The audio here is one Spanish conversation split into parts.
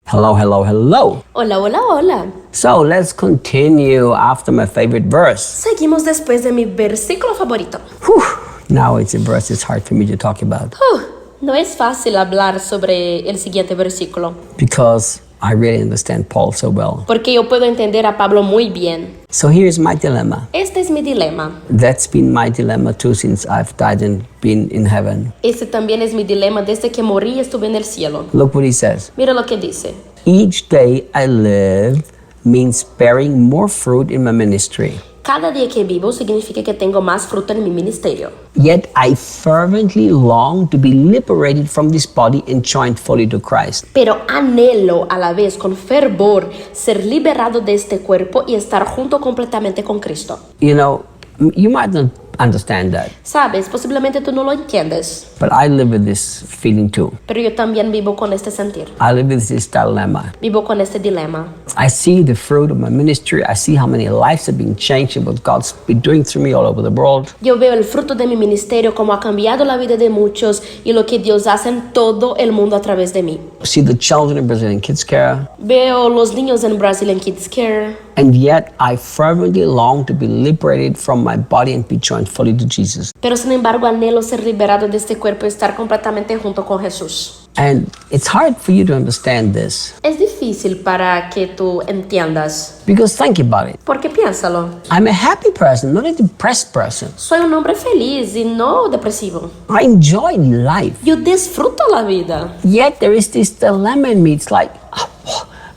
Hello, hello, hello. Hola, hola, hola. So let's continue after my favorite verse. Seguimos después de mi versículo favorito. Whew. Now it's a verse it's hard for me to talk about No es fácil hablar sobre el siguiente versículo, because I really understand Paul so well. porque yo puedo entender a Pablo muy bien. So here's my dilemma. Este es mi dilema. That's been my dilemma too since I've died and been in heaven. Este también es mi dilema desde que morí y estuve en el cielo. Look what he says. Mira lo que dice. Each day I live means bearing more fruit in my ministry. Cada día que vivo significa que tengo más fruto en mi ministerio. Yet I fervently long to be liberated from this body and joined fully to Christ. Pero anhelo a la vez con fervor ser liberado de este cuerpo y estar junto completamente con Cristo. You know, you might not understand that, Sabes, posiblemente tú no lo entiendes, but I live with this feeling too. pero yo también vivo con este sentir. I live with this dilemma. Vivo con este dilema. I see the fruit of my ministry. I see how many lives have been changed and what God's been doing through me all over the world. Yo veo el fruto de mi ministerio, cómo ha cambiado la vida de muchos y lo que Dios hace en todo el mundo a través de mí. I see the children in Brazilian Kids Kare, Veo los niños en Brazilian Kids Kare, and yet I fervently long to be liberated from my body and be joined fully to Jesus. pero sin embargo anhelo ser liberado de este cuerpo y estar completamente junto con Jesús. And it's hard for you to understand this Es difícil para que tú entiendas, because think about it. porque piénsalo. I'm a happy person, not a depressed person. Soy un hombre feliz y no depresivo. I enjoy life. Yo disfruto la vida. Yet there is this dilemma in me. It's like,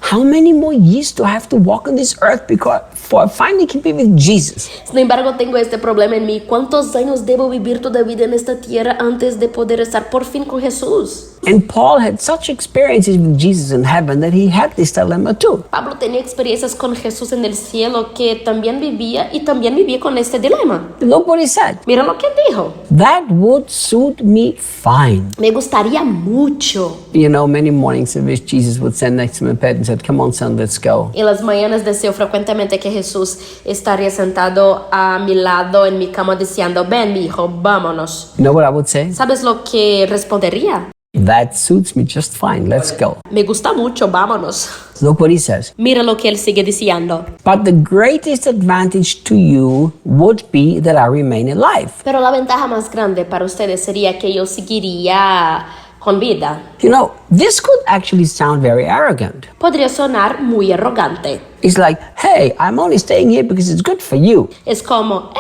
how many more years do I have to walk on this earth before I finally can be with Jesus? Sin embargo, tengo este problema en mí. ¿Cuántos años debo vivir todavía en esta tierra antes de poder estar por fin con Jesús? And Paul had such experiences with Jesus in heaven that he had this dilemma too. Pablo tenía experiencias con Jesús en el cielo que también vivía y también vivía con este dilema. Look what he said. Mira lo que dijo. That would suit me fine. Me gustaría mucho. You know, many mornings I wish Jesus would stand next to my bed and said, come on, son, let's go. En las mañanas deseo frecuentemente que Jesús estaría sentado a mi lado en mi cama diciendo, ven, mi hijo, vámonos. You know what I would say? ¿Sabes lo que respondería? That suits me just fine. Let's go. Me gusta mucho, vámonos. Look what he says. Mira lo que él sigue diciendo. But the greatest advantage to you would be that I remain alive. Pero la ventaja más grande para ustedes sería que yo seguiría con vida. You know, this could actually sound very arrogant. Podría sonar muy arrogante. It's like, hey, I'm only staying here because it's good for you. Es como,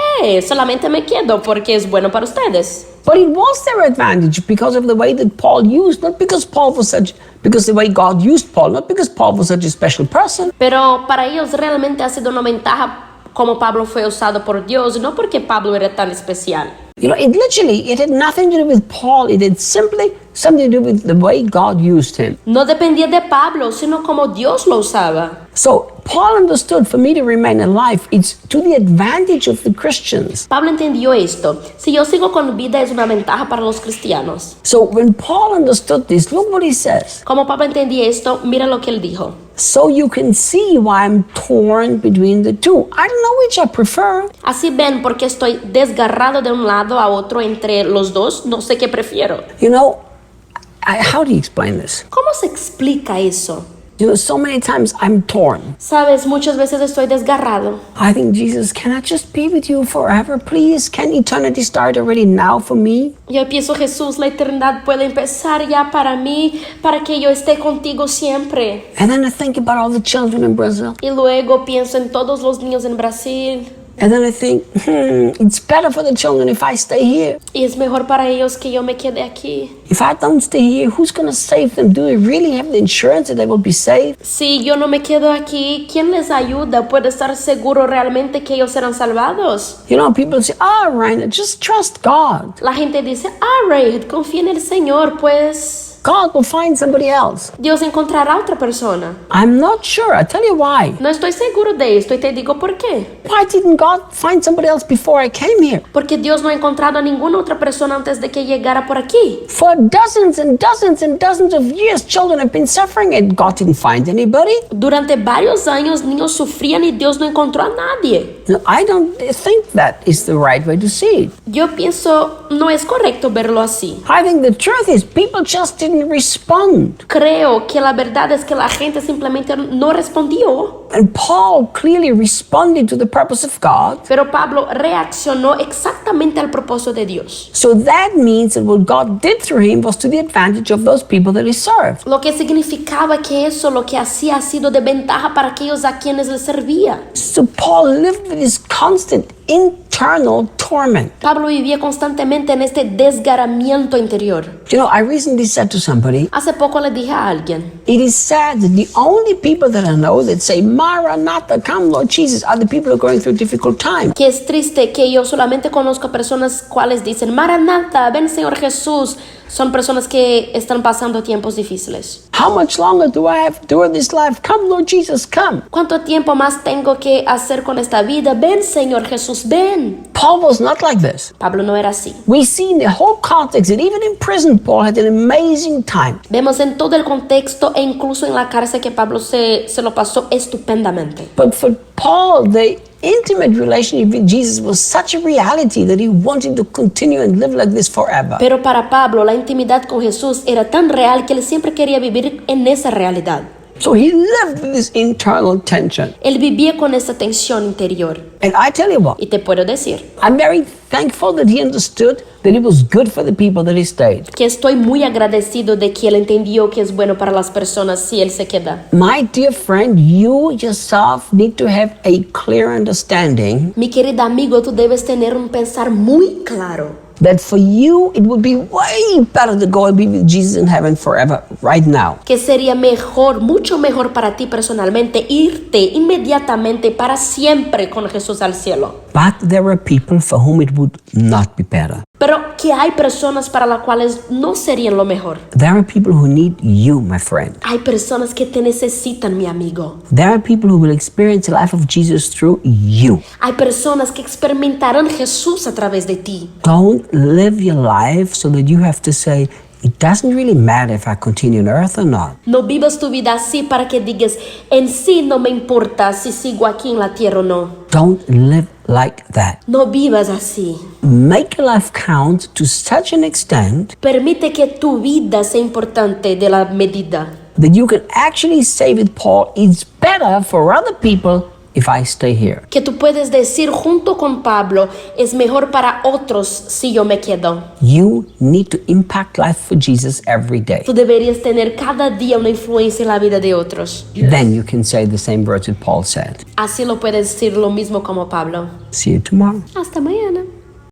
solamente me quedo porque es bueno para ustedes. But it was their advantage because of the way that Paul used, not because the way God used Paul, not because Paul was such a special person. Pero para ellos realmente ha sido una ventaja como Pablo fue usado por Dios, no porque Pablo era tan especial. You know, it had nothing to do with Paul. It had simply something to do with the way God used him. No dependía de Pablo, sino como Dios lo usaba. So Paul understood for me to remain alive, it's to the advantage of the Christians. Pablo entendió esto. Si yo sigo con vida es una ventaja para los cristianos. So when Paul understood this, look what he says. Como Pablo entendía esto, mira lo que él dijo. So you can see why I'm torn between the two. I don't know which I prefer. Así ven porque estoy desgarrado de un lado a otro entre los dos, no sé qué prefiero. You know, how do you explain this? ¿Cómo se explica eso? You know, so many times I'm torn. Sabes, muchas veces estoy desgarrado. I think, Jesus, can I just be with you forever, please? Can eternity start already now for me? Yo pienso, Jesús, la eternidad puede empezar ya para mí, para que yo esté contigo siempre. And then I think about all the children in Brazil. Y luego pienso en todos los niños en Brasil. And then I think, it's better for the children if I stay here. Y es mejor para ellos que yo me quede aquí. If I don't stay here, who's going to save them? Do they really have the insurance that they will be saved? Si yo no me quedo aquí, ¿quién les ayuda? ¿Puede estar seguro realmente que ellos serán salvados? You know, people say, Reinhard, just trust God. La gente dice, Reinhard, confía en el Señor, pues God will find somebody else. Dios encontrará otra persona. I'm not sure. I'll tell you why. No estoy seguro de esto y te digo por qué. Why didn't God find somebody else before I came here? Porque Dios no ha encontrado a ninguna otra persona antes de que llegara por aquí. For dozens and dozens and dozens of years, children have been suffering and God didn't find anybody. Durante varios años, niños sufrían y Dios no encontró a nadie. No, I don't think that is the right way to see it. Yo pienso no es correcto verlo así. I think the truth is people just didn't respond. Creo que la verdad es que la gente simplemente no respondió. And Paul clearly responded to the purpose of God. Pero Pablo reaccionó exactamente al propósito de Dios. So that means that what God did through him was to the advantage of those people that he served. Lo que significaba que eso lo que hacía ha sido de ventaja para aquellos a quienes le servía. So Paul lived with this constant internal torment. Pablo vivía constantemente en este desgarramiento interior. You know, I recently said to somebody, Hace poco le dije a alguien, it is sad that the only people that I know that say, Maranatha, come Lord Jesus, are the people who are going through a difficult time. que es triste que yo solamente conozco personas cuales dicen, Maranatha, ven Señor Jesús. Son personas que están pasando tiempos difíciles. How much longer do I have to do in this life? Come Lord Jesus, come. ¿Cuánto tiempo más tengo que hacer con esta vida? Ven Señor Jesús, ven. Paul was not like this. Pablo no era así. We see in the whole context that even in prison, Paul had an amazing time. Vemos en todo el contexto e incluso en la cárcel que Pablo se lo pasó estupendamente. But for Paul, the intimate relationship with Jesus was such a reality that he wanted to continue and live like this forever. Pero para Pablo, la intimidad con Jesús era tan real que él siempre quería vivir en esa realidad. So he lived with this internal tension. Él vivía con esa tensión interior. And I tell you what, Y te puedo decir I'm very thankful that he understood that it was good for the people that he stayed. que estoy muy agradecido de que él entendió que es bueno para las personas si él se queda. My dear friend, you yourself need to have a clear understanding Mi querido amigo, tú debes tener un pensar muy claro. that for you it would be way better to go and be with Jesus in heaven forever, right now. Que sería mejor, mucho mejor para ti personalmente irte inmediatamente para siempre con Jesús al cielo. But there are people for whom it would not be better. Pero que hay personas para las cuales no serían lo mejor. There are people who need you, my friend. Hay personas que te necesitan, mi amigo. There are people who will experience the life of Jesus through you. Hay personas que experimentarán Jesús a través de ti. Don't live your life so that you have to say, it doesn't really matter if I continue on earth or not. No vivas tu vida así para que digas, en sí no me importa si sigo aquí en la tierra o no. Don't live like that. No vivas así. Make your life count to such an extent Permite que tu vida sea importante de la medida. that you can actually say with Paul, it's better for other people if I stay here. Que tú puedes decir junto con Pablo, es mejor para otros si yo me quedo. You need to impact life for Jesus every day. Tú deberías tener cada día una influencia en la vida de otros. Then you can say the same words that Paul said. Así lo puedes decir lo mismo como Pablo. See you tomorrow. Hasta mañana.